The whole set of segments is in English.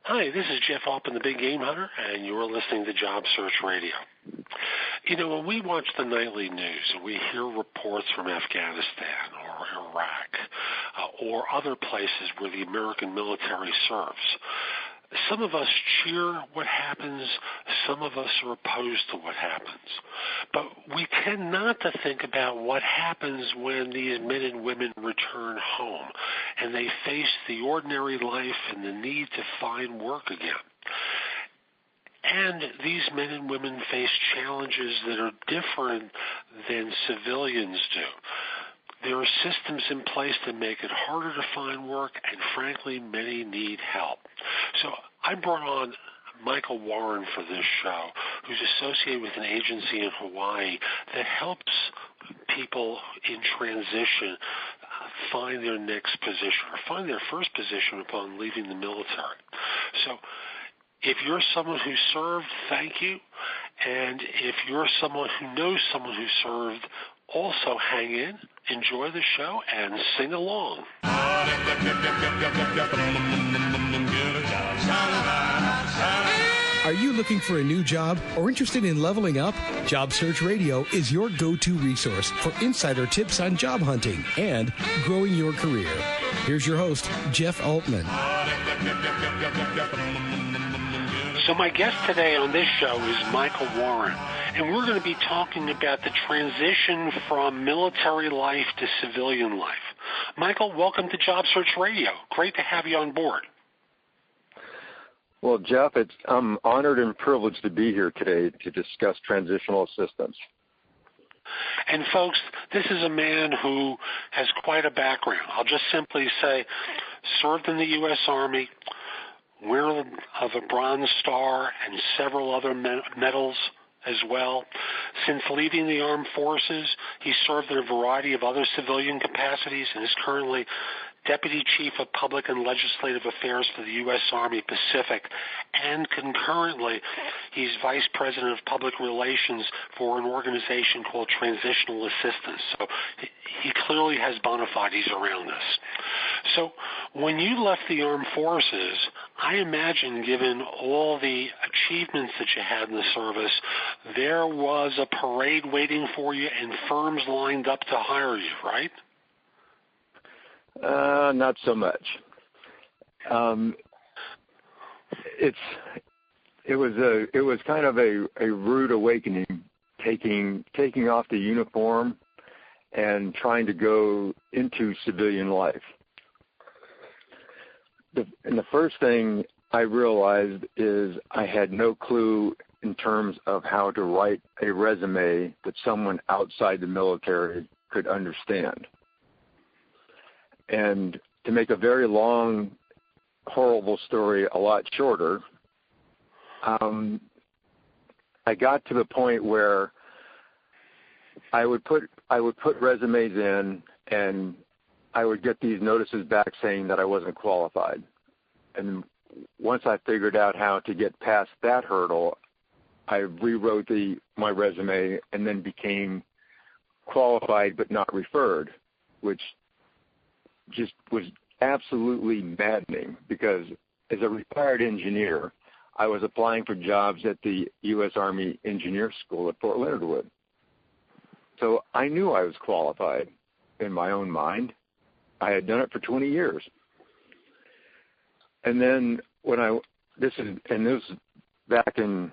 Hi, this is Jeff Altman, the Big Game Hunter, and you're listening to Job Search Radio. You know, when we watch the nightly news and we hear reports from Afghanistan or Iraq or other places where the American military serves, some of us cheer what happens, some of us are opposed to what happens. But we tend not to think about what happens when these men and women return home and they face the ordinary life and the need to find work again. And these men and women face challenges that are different than civilians do. There are systems in place to make it harder to find work, and frankly, many need help. So I brought on Michael Warren for this show, who's associated with an agency in Hawaii that helps people in transition find their next position or find their first position upon leaving the military. So if you're someone who served, thank you. And if you're someone who knows someone who served, also hang in, enjoy the show, and sing along. Are you looking for a new job or interested in leveling up? Job Search Radio is your go-to resource for insider tips on job hunting and growing your career. Here's your host, Jeff Altman. So my guest today on this show is Michael Warren, and we're going to be talking about the transition from military life to civilian life. Michael, welcome to Job Search Radio. Great to have you on board. Well, Jeff, I'm honored and privileged to be here today to discuss transitional assistance. And folks, this is a man who has quite a background. I'll just simply say, served in the U.S. Army, winner of a Bronze Star and several other medals as well. Since leaving the armed forces, he served in a variety of other civilian capacities and is currently Deputy Chief of Public and Legislative Affairs for the U.S. Army Pacific, and concurrently, he's Vice President of Public Relations for an organization called Transitional Assistance. So he clearly has bona fides around this. So when you left the armed forces, I imagine, given all the achievements that you had in the service, there was a parade waiting for you and firms lined up to hire you, right? Not so much. It was kind of a rude awakening, taking off the uniform and trying to go into civilian life. And the first thing I realized is I had no clue in terms of how to write a resume that someone outside the military could understand. And to make a very long, horrible story a lot shorter, I got to the point where I would put resumes in, and I would get these notices back saying that I wasn't qualified. And once I figured out how to get past that hurdle, I rewrote my resume and then became qualified but not referred, which just was absolutely maddening, because as a retired engineer, I was applying for jobs at the U.S. Army Engineer School at Fort Leonard Wood. So I knew I was qualified in my own mind. I had done it for 20 years. And then this was back in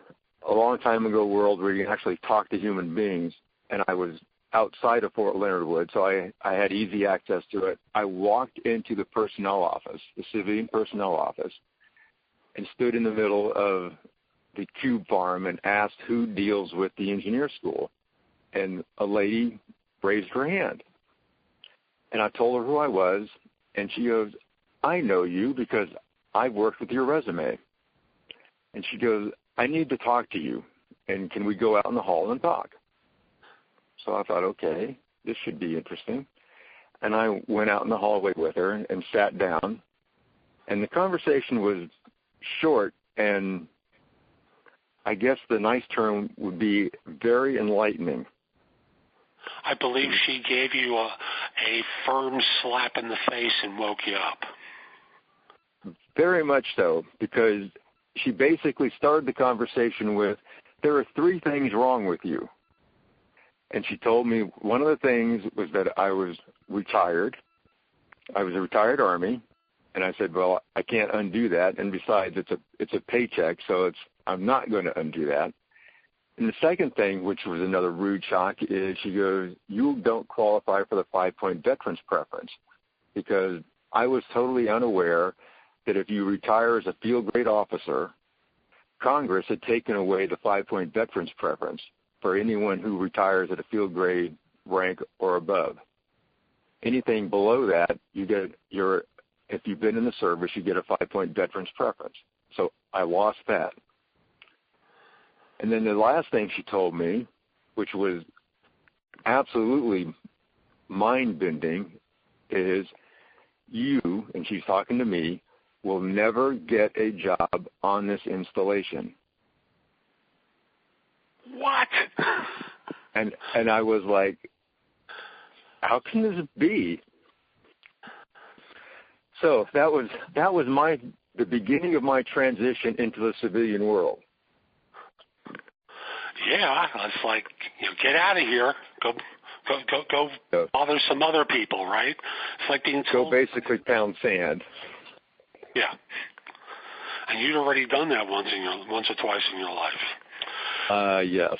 a long time ago world where you can actually talk to human beings, and I was outside of Fort Leonard Wood, so I had easy access to it. I walked into the personnel office, the civilian personnel office, and stood in the middle of the cube farm and asked who deals with the engineer school. And a lady raised her hand. And I told her who I was, and she goes, "I know you because I've worked with your resume." And she goes, "I need to talk to you, and can we go out in the hall and talk?" So I thought, okay, this should be interesting. And I went out in the hallway with her and sat down. And the conversation was short, and I guess the nice term would be very enlightening. I believe she gave you a firm slap in the face and woke you up. Very much so, because she basically started the conversation with, there are 3 things wrong with you. And she told me one of the things was that I was retired. I was a retired Army. And I said, well, I can't undo that. And besides, it's a paycheck, so I'm not going to undo that. And the second thing, which was another rude shock, is she goes, you don't qualify for the 5-point veterans preference, because I was totally unaware that if you retire as a field grade officer, Congress had taken away the 5-point veterans preference for anyone who retires at a field grade rank or above. Anything below that, if you've been in the service, you get a 5-point veterans preference. So I lost that. And then the last thing she told me, which was absolutely mind-bending, is you, and she's talking to me, will never get a job on this installation. What? And I was like, how can this be? So that was the beginning of my transition into the civilian world. Yeah, it's like, get out of here. Go bother some other people, right? It's like being told. Go basically pound sand. Yeah. And you'd already done that once or twice in your life. Yes,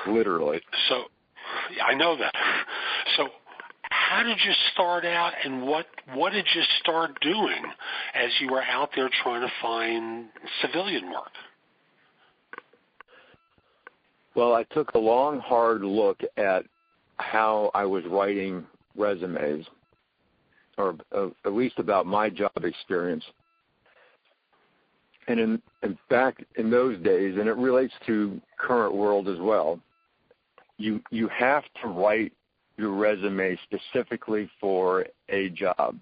literally. So, I know that. So, how did you start out, and what did you start doing as you were out there trying to find civilian work? Well, I took a long, hard look at how I was writing resumes, or at least about my job experience. And in fact, in those days, and it relates to current world as well, you have to write your resume specifically for a job.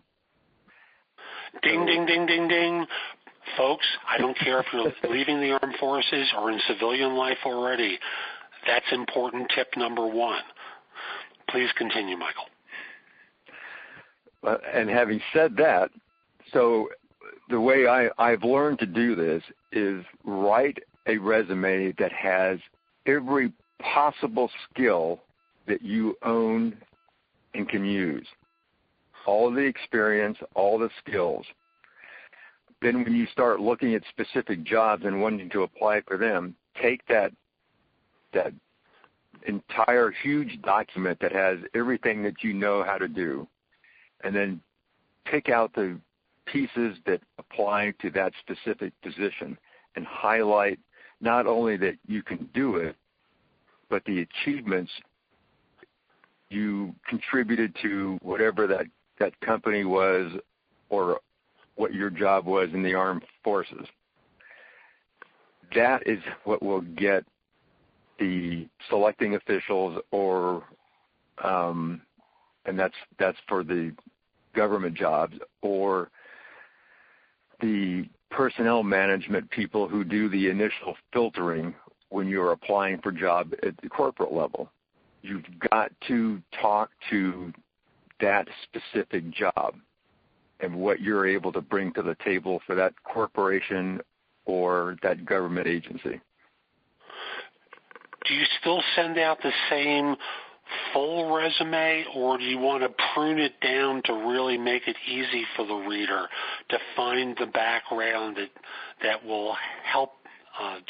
Ding, ding, ding, ding, ding. Folks, I don't care if you're leaving the armed forces or in civilian life already. That's important tip number 1. Please continue, Michael. And having said that, so the way I've learned to do this is write a resume that has every possible skill that you own and can use. All of the experience, all the skills. Then when you start looking at specific jobs and wanting to apply for them, take that entire huge document that has everything that you know how to do, and then pick out the pieces that apply to that specific position and highlight not only that you can do it, but the achievements you contributed to whatever that company was or what your job was in the armed forces. That is what will get the selecting officials, or and that's for the government jobs, or the personnel management people who do the initial filtering when you're applying for job at the corporate level. You've got to talk to that specific job and what you're able to bring to the table for that corporation or that government agency. Do you still send out the same full resume, or do you want to prune it down to really make it easy for the reader to find the background that will help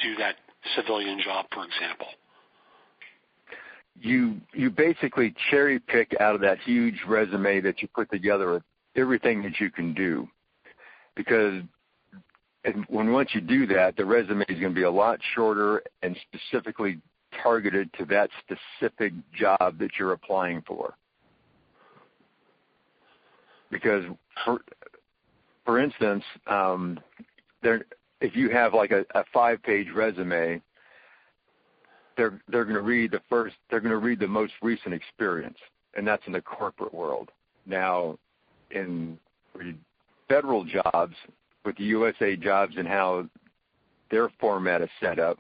do that civilian job, for example? You basically cherry pick out of that huge resume that you put together everything that you can do, because once you do that, the resume is going to be a lot shorter and specifically targeted to that specific job that you're applying for. Because, for instance, if you have like a 5-page resume, they're going to read the most recent experience, and that's in the corporate world. Now, in federal jobs, with the USA jobs and how their format is set up,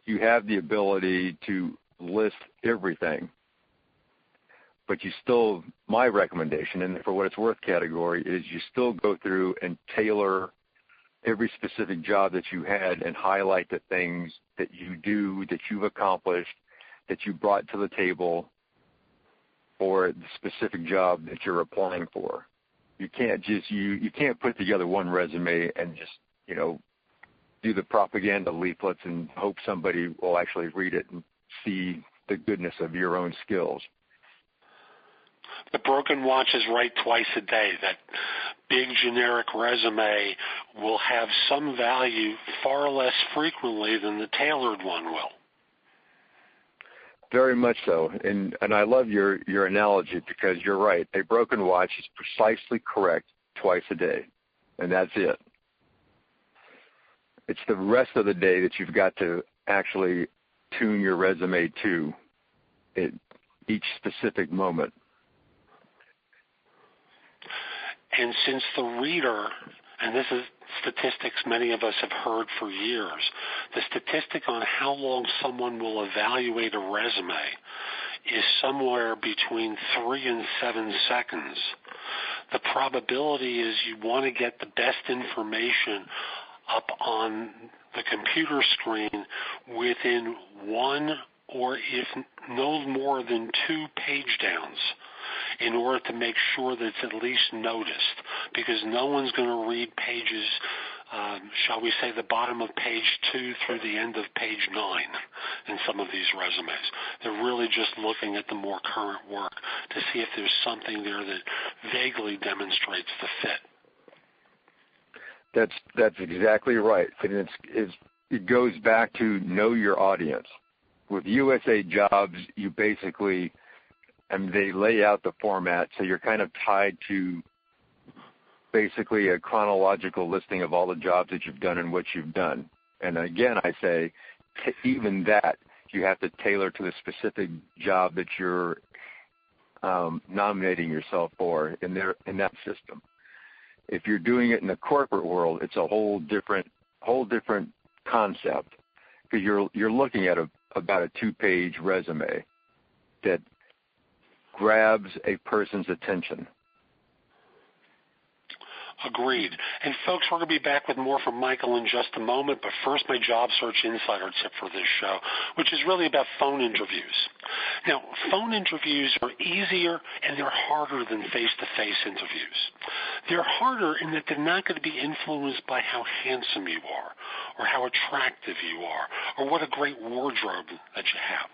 you have the ability to list everything. But you still, my recommendation, and for what it's worth category, is you still go through and tailor every specific job that you had and highlight the things that you do, that you've accomplished, that you brought to the table for the specific job that you're applying for. You can't just you can't put together one resume and just, do the propaganda leaflets and hope somebody will actually read it and see the goodness of your own skills. The broken watch is right twice a day. That big generic resume will have some value far less frequently than the tailored one will. Very much so. And I love your analogy, because you're right. A broken watch is precisely correct twice a day, and that's it. It's the rest of the day that you've got to actually tune your resume to at each specific moment. And since the reader, and this is statistics many of us have heard for years, the statistic on how long someone will evaluate a resume is somewhere between 3 and 7 seconds. The probability is you want to get the best information up on the computer screen within 1 or if no more than 2 page downs in order to make sure that it's at least noticed, because no one's going to read pages, shall we say, the bottom of page 2 through the end of page 9 in some of these resumes. They're really just looking at the more current work to see if there's something there that vaguely demonstrates the fit. That's exactly right. And it goes back to know your audience. With USA Jobs, you basically, they lay out the format, so you're kind of tied to basically a chronological listing of all the jobs that you've done and what you've done. And again, I say, even that, you have to tailor to the specific job that you're nominating yourself for in that system. If you're doing it in the corporate world, it's a whole different concept, because you're looking at about a 2-page resume that grabs a person's attention. Agreed. And folks, we're going to be back with more from Michael in just a moment, but first my job search insider tip for this show, which is really about phone interviews. Now, phone interviews are easier and they're harder than face-to-face interviews. They're harder in that they're not going to be influenced by how handsome you are or how attractive you are or what a great wardrobe that you have.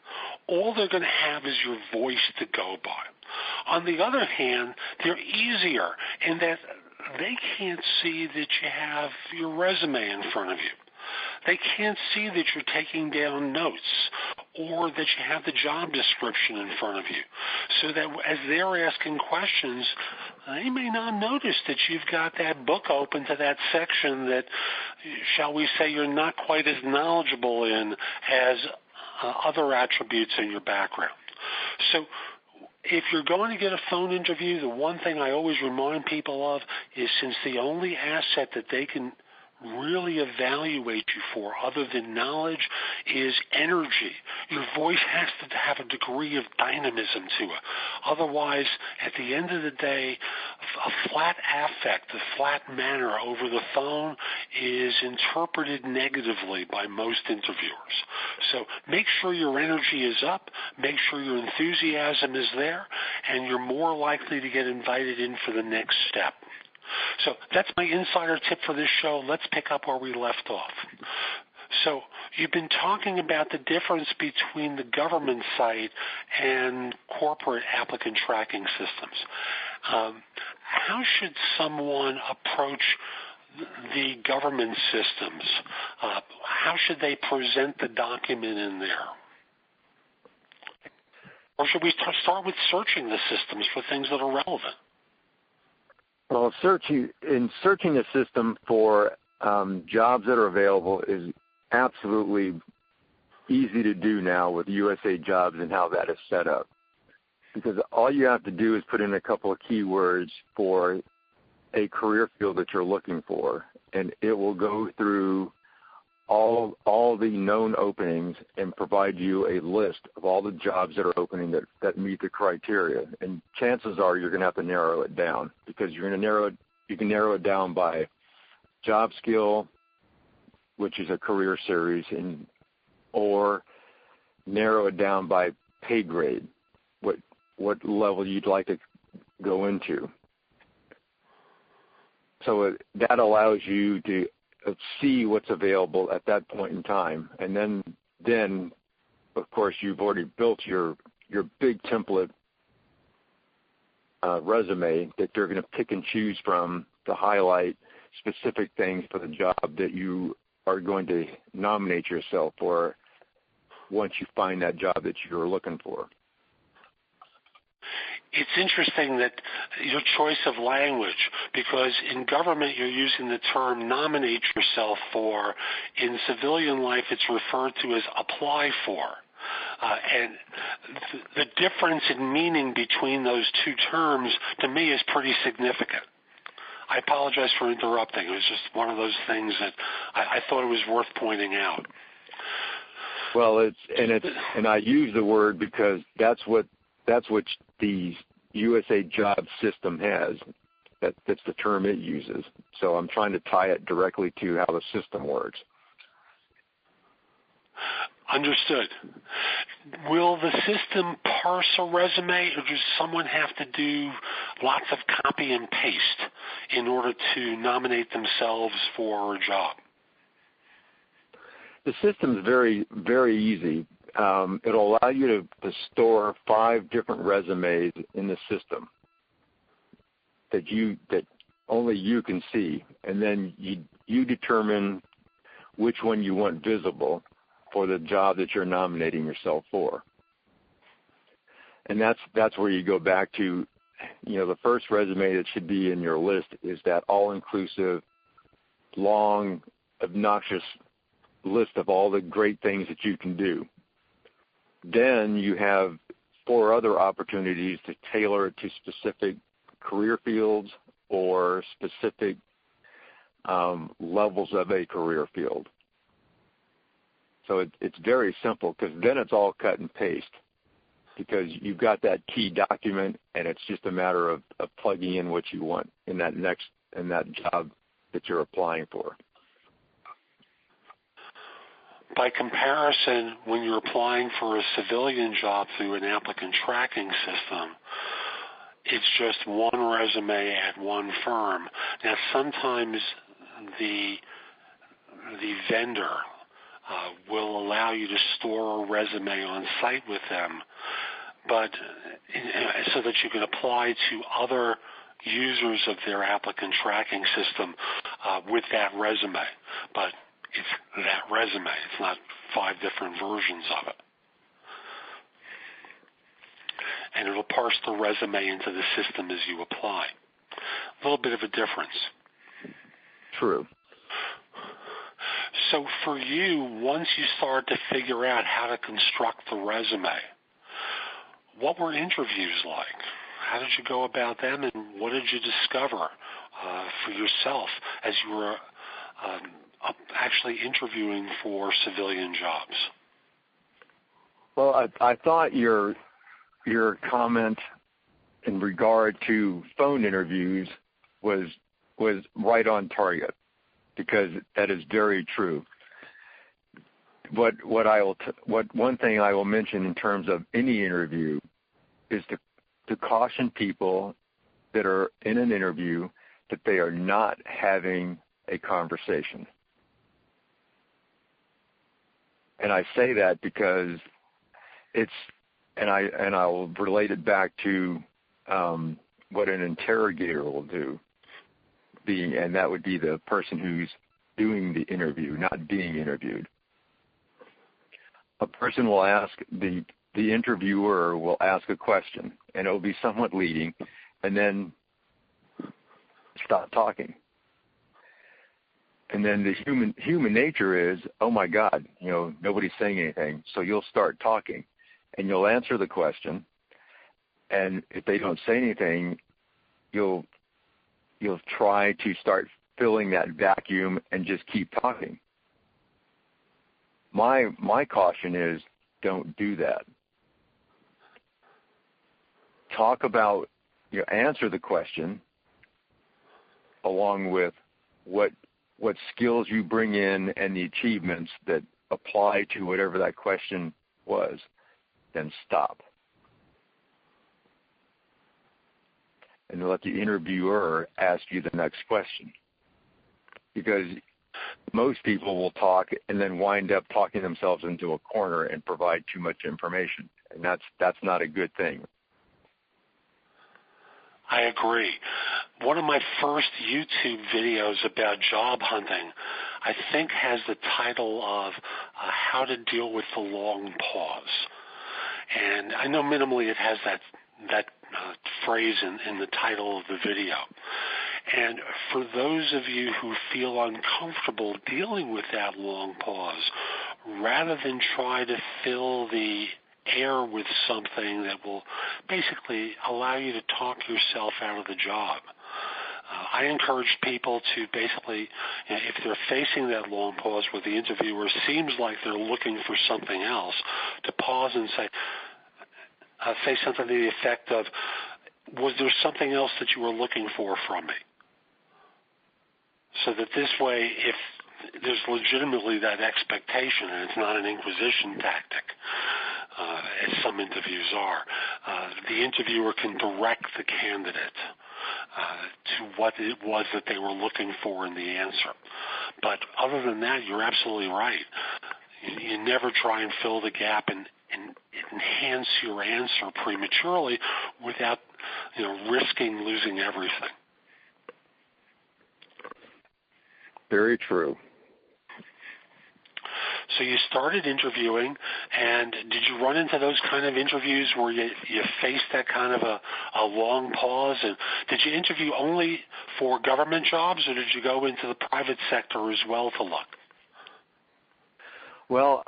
All they're going to have is your voice to go by. On the other hand, they're easier in that they can't see that you have your resume in front of you. They can't see that you're taking down notes or that you have the job description in front of you. So that as they're asking questions, they may not notice that you've got that book open to that section that, shall we say, you're not quite as knowledgeable in as other attributes in your background. So if you're going to get a phone interview, the one thing I always remind people of is, since the only asset that they can really evaluate you for other than knowledge is energy. Your voice has to have a degree of dynamism to it. Otherwise, at the end of the day, a flat affect, a flat manner over the phone is interpreted negatively by most interviewers. So make sure your energy is up, make sure your enthusiasm is there, and you're more likely to get invited in for the next step. So that's my insider tip for this show. Let's pick up where we left off. So you've been talking about the difference between the government site and corporate applicant tracking systems. How should someone approach the government systems? How should they present the document in there? Or should we start with searching the systems for things that are relevant? Well, searching the system for jobs that are available is absolutely easy to do now with USA Jobs and how that is set up. Because all you have to do is put in a couple of keywords for a career field that you're looking for, and it will go through all the known openings and provide you a list of all the jobs that are opening that meet the criteria. And chances are you're going to have to narrow it down, because you can narrow it down by job skill, which is a career series, or narrow it down by pay grade, what level you'd like to go into. So that allows you to see what's available at that point in time. And then of course, you've already built your big template resume that you're going to pick and choose from to highlight specific things for the job that you are going to nominate yourself for once you find that job that you're looking for. It's interesting that your choice of language, because in government you're using the term nominate yourself for. In civilian life it's referred to as apply for. And the difference in meaning between those two terms, to me, is pretty significant. I apologize for interrupting. It was just one of those things that I thought it was worth pointing out. Well, and I use the word because that's what the USA job system has. That's the term it uses. So I'm trying to tie it directly to how the system works. Understood. Will the system parse a resume, or does someone have to do lots of copy and paste in order to nominate themselves for a job? The system is very, very easy. It'll allow you to store 5 different resumes in the system that only you can see, and then you determine which one you want visible for the job that you're nominating yourself for. And that's where you go back to, the first resume that should be in your list is that all-inclusive, long, obnoxious list of all the great things that you can do. Then you have 4 other opportunities to tailor it to specific career fields or specific levels of a career field. So it's very simple, because then it's all cut and paste, because you've got that key document, and it's just a matter of plugging in what you want in that job that you're applying for. By comparison, when you're applying for a civilian job through an applicant tracking system, it's just one resume at one firm. Now, sometimes the vendor will allow you to store a resume on site with them, but so that you can apply to other users of their applicant tracking system with that resume. But it's that resume. It's not 5 different versions of it. And it'll parse the resume into the system as you apply. A little bit of a difference. True. So for you, once you start to figure out how to construct the resume, what were interviews like? How did you go about them, and what did you discover for yourself as you were actually interviewing for civilian jobs? Well, I thought your comment in regard to phone interviews was right on target, because that is very true. One thing I will mention in terms of any interview is to caution people that are in an interview that they are not having a conversation. And I say that because I'll relate it back to what an interrogator will do, and that would be the person who's doing the interview, not being interviewed. A person will ask, the interviewer will ask a question, and it will be somewhat leading, and then stop talking. And then the human nature is, oh my God, nobody's saying anything, so you'll start talking, and you'll answer the question, and if they don't say anything, you'll try to start filling that vacuum and just keep talking. My caution is, don't do that. Talk about, answer the question along with what what skills you bring in and the achievements that apply to whatever that question was, then stop. And let the interviewer ask you the next question. Because most people will talk and then wind up talking themselves into a corner and provide too much information. And that's not a good thing. I agree. One of my first YouTube videos about job hunting, I think, has the title of How to Deal with the Long Pause. And I know minimally it has that phrase in the title of the video. And for those of you who feel uncomfortable dealing with that long pause, rather than try to fill the air with something that will basically allow you to talk yourself out of the job, I encourage people to basically, if they're facing that long pause where the interviewer seems like they're looking for something else, to pause and say something to the effect of, was there something else that you were looking for from me? So that this way, if there's legitimately that expectation, and it's not an inquisition tactic, as some interviews are, the interviewer can direct the candidate to what it was that they were looking for in the answer. But other than that, you're absolutely right. You never try and fill the gap and enhance your answer prematurely without risking losing everything. Very true. So you started interviewing, and did you run into those kind of interviews where you faced that kind of a long pause? And did you interview only for government jobs, or did you go into the private sector as well to look? Well,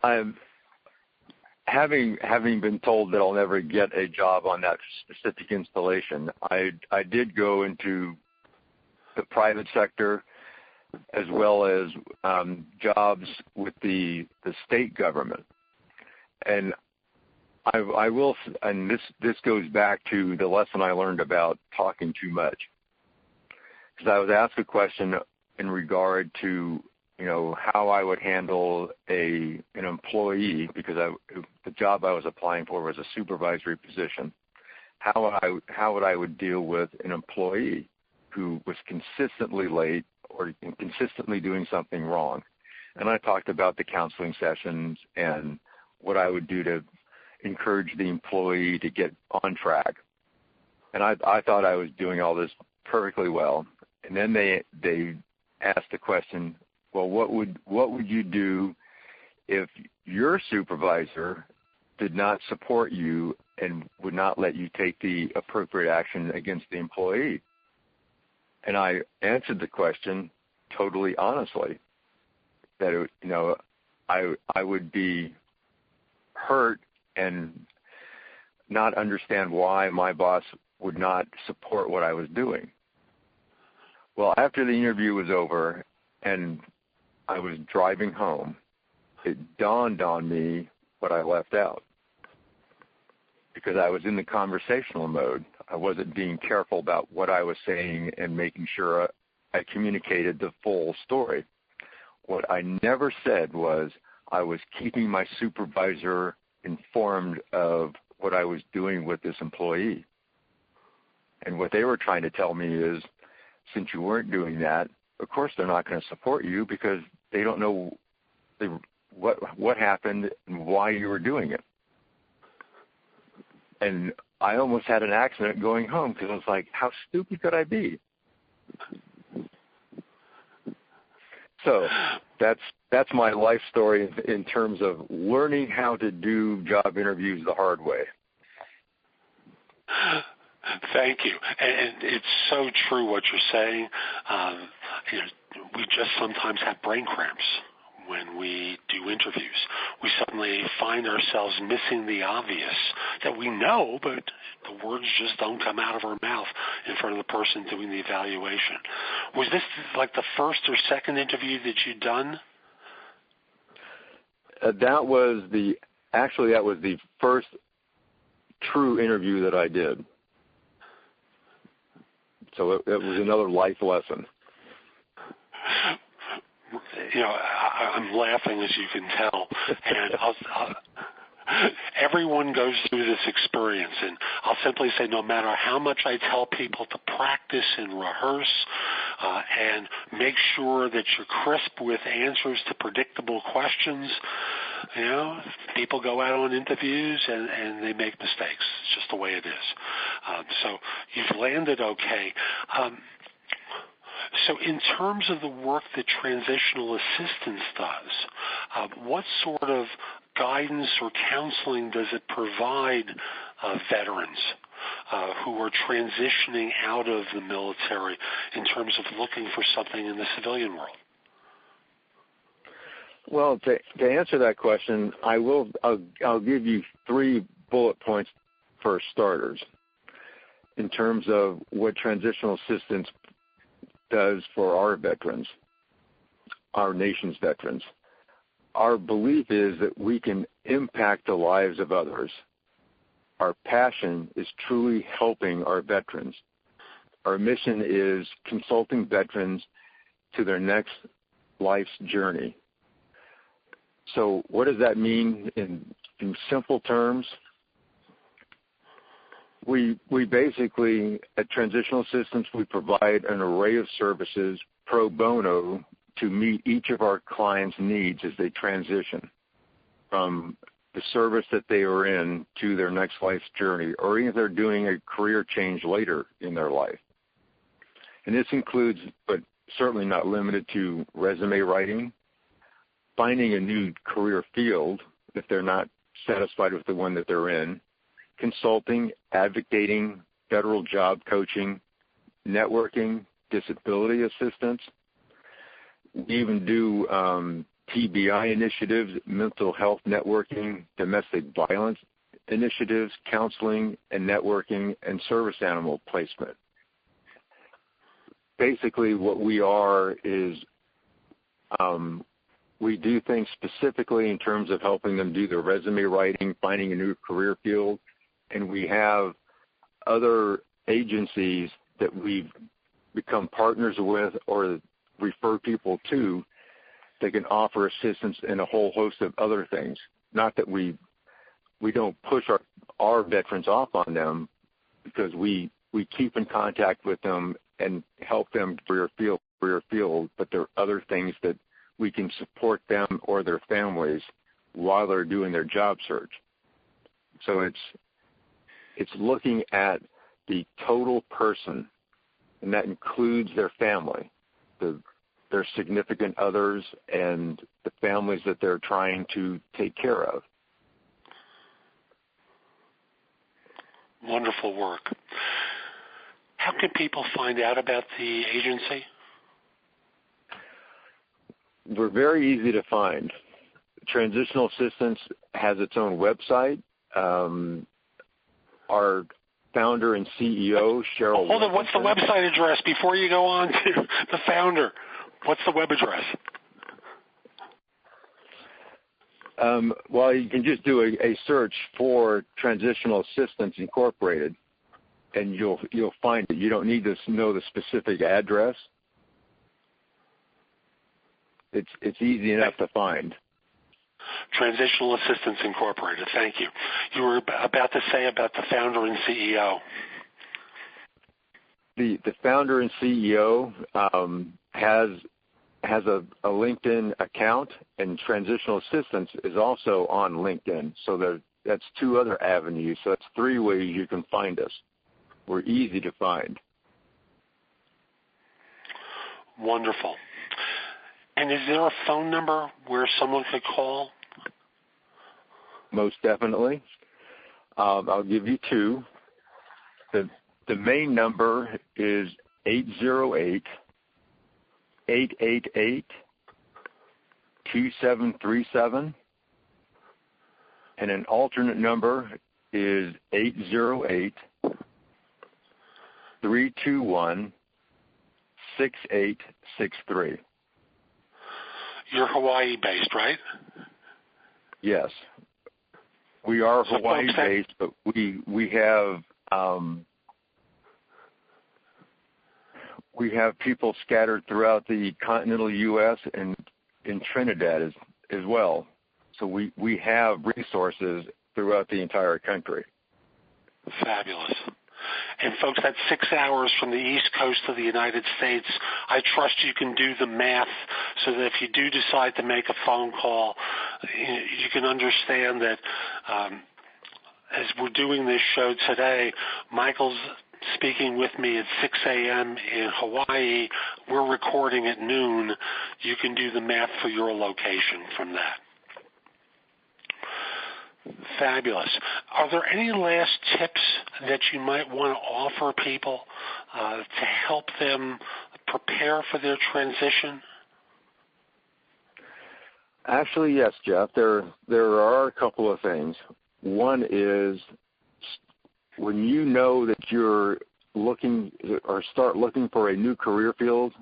having been told that I'll never get a job on that specific installation, I did go into the private sector, as well as jobs with the state government. And I will, and this goes back to the lesson I learned about talking too much. Because I was asked a question in regard to, how I would handle an employee, because the job I was applying for was a supervisory position. How I would deal with an employee who was consistently late or consistently doing something wrong. And I talked about the counseling sessions and what I would do to encourage the employee to get on track. And I thought I was doing all this perfectly well. And then they asked the question, well, what would you do if your supervisor did not support you and would not let you take the appropriate action against the employee? And I answered the question totally honestly, that I would be hurt and not understand why my boss would not support what I was doing. Well, after the interview was over and I was driving home, it dawned on me what I left out, because I was in the conversational mode. I wasn't being careful about what I was saying and making sure I communicated the full story. What I never said was I was keeping my supervisor informed of what I was doing with this employee. And what they were trying to tell me is, since you weren't doing that, of course they're not going to support you because they don't know what happened and why you were doing it. And I almost had an accident going home because I was like, how stupid could I be? So that's my life story in terms of learning how to do job interviews the hard way. Thank you. And it's so true what you're saying. We just sometimes have brain cramps when we do interviews. We suddenly find ourselves missing the obvious that we know, but the words just don't come out of our mouth in front of the person doing the evaluation. Was this like the first or second interview that you'd done? That was the first true interview that I did. So it was another life lesson. I'm laughing, as you can tell, and everyone goes through this experience, and I'll simply say no matter how much I tell people to practice and rehearse and make sure that you're crisp with answers to predictable questions, people go out on interviews and they make mistakes. It's just the way it is. So you've landed okay. So in terms of the work that transitional assistance does, what sort of guidance or counseling does it provide veterans who are transitioning out of the military in terms of looking for something in the civilian world? Well, to answer that question, I'll give you 3 bullet points for starters in terms of what transitional assistance does for our veterans, our nation's veterans. Our belief is that we can impact the lives of others. Our passion is truly helping our veterans. Our mission is consulting veterans to their next life's journey. So what does that mean in simple terms? We basically, at Transitional Assistance, we provide an array of services pro bono to meet each of our clients' needs as they transition from the service that they are in to their next life's journey, or even if they're doing a career change later in their life. And this includes, but certainly not limited to, resume writing, finding a new career field if they're not satisfied with the one that they're in, consulting, advocating, federal job coaching, networking, disability assistance. We even do TBI initiatives, mental health networking, domestic violence initiatives, counseling and networking, and service animal placement. Basically, what we are is we do things specifically in terms of helping them do their resume writing, finding a new career field, and we have other agencies that we've become partners with or refer people to that can offer assistance in a whole host of other things. Not that we don't push our veterans off on them, because we keep in contact with them and help them career field, but there are other things that we can support them or their families while they're doing their job search. So it's looking at the total person, and that includes their family, their significant others, and the families that they're trying to take care of. Wonderful work. How can people find out about the agency? We're very easy to find. Transitional Assistance has its own website. Our founder and CEO, Cheryl. Hold on, what's the website address before you go on to the founder? What's the web address? Well, you can just do a search for Transitional Assistance Incorporated, and you'll find it. You don't need to know the specific address. It's easy enough to find. Transitional Assistance Incorporated. Thank you. You were about to say about the founder and CEO. The founder and CEO has a LinkedIn account, and Transitional Assistance is also on LinkedIn. So that's 2 other avenues. So that's 3 ways you can find us. We're easy to find. Wonderful. And is there a phone number where someone could call? Most definitely. I'll give you 2. The main number is 808-888-2737, and an alternate number is 808-321-6863. You're Hawaii-based, right? Yes. We are Hawaii-based, but we have we have people scattered throughout the continental U.S. and in Trinidad as well. So we have resources throughout the entire country. Fabulous. And folks, that's 6 hours from the East Coast of the United States. I trust you can do the math so that if you do decide to make a phone call, you can understand that as we're doing this show today, Michael's speaking with me at 6 a.m. in Hawaii. We're recording at noon. You can do the math for your location from that. Fabulous. Are there any last tips that you might want to offer people to help them prepare for their transition? Actually, yes, Jeff. There are a couple of things. One is when you know that you're looking or start looking for a new career field,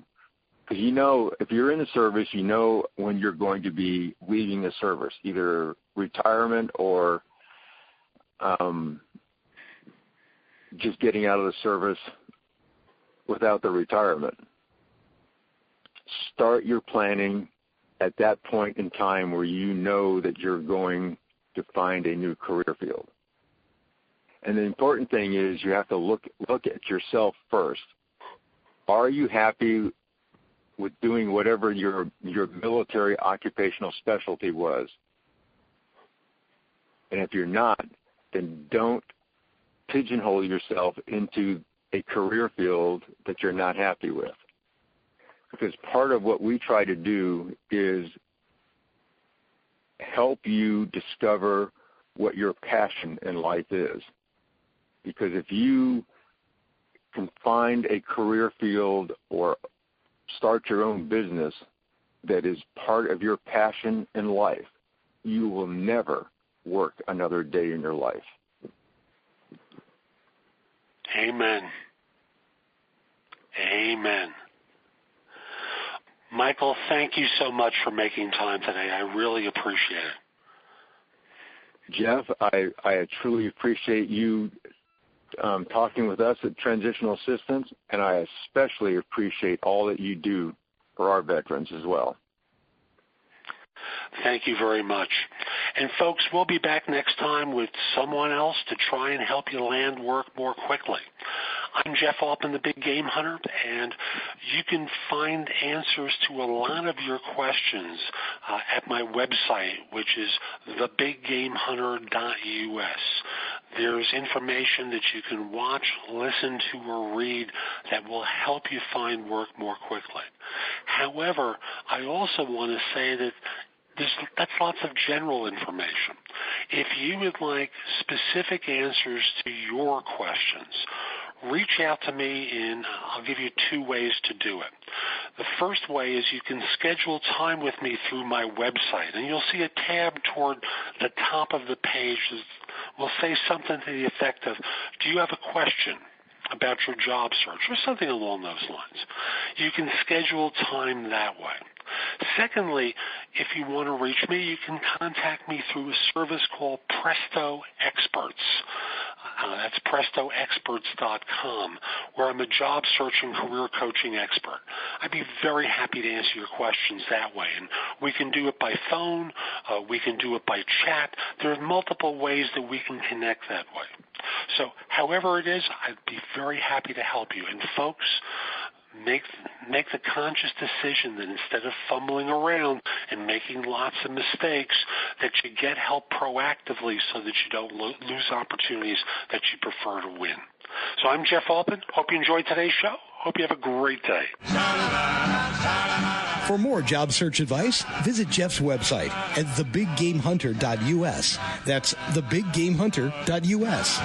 because you know if you're in the service, you know when you're going to be leaving the service, either retirement or just getting out of the service without the retirement. Start your planning at that point in time where you know that you're going to find a new career field. And the important thing is you have to look at yourself first. Are you happy with doing whatever your military occupational specialty was? And if you're not, then don't pigeonhole yourself into a career field that you're not happy with. Because part of what we try to do is help you discover what your passion in life is. Because if you can find a career field or start your own business that is part of your passion in life, you will never work another day in your life. Amen. Amen. Michael, thank you so much for making time today. I really appreciate it. Jeff, I truly appreciate you talking with us at Transitional Assistance, and I especially appreciate all that you do for our veterans as well. Thank you very much. And folks, we'll be back next time with someone else to try and help you land work more quickly. I'm Jeff Altman, the Big Game Hunter, and you can find answers to a lot of your questions at my website, which is thebiggamehunter.us. There's information that you can watch, listen to, or read that will help you find work more quickly. However, I also want to say that that's lots of general information. If you would like specific answers to your questions, reach out to me, and I'll give you 2 ways to do it. The first way is you can schedule time with me through my website, and you'll see a tab toward the top of the page that will say something to the effect of, do you have a question about your job search, or something along those lines. You can schedule time that way. Secondly, if you want to reach me, you can contact me through a service called Presto Experts. That's PrestoExperts.com, where I'm a job search and career coaching expert. I'd be very happy to answer your questions that way. And we can do it by phone. We can do it by chat. There are multiple ways that we can connect that way. So however it is, I'd be very happy to help you. And folks, make the conscious decision that instead of fumbling around and making lots of mistakes, that you get help proactively so that you don't lose opportunities that you prefer to win. So I'm Jeff Altman. Hope you enjoyed today's show. Hope you have a great day. For more job search advice, visit Jeff's website at thebiggamehunter.us. That's thebiggamehunter.us.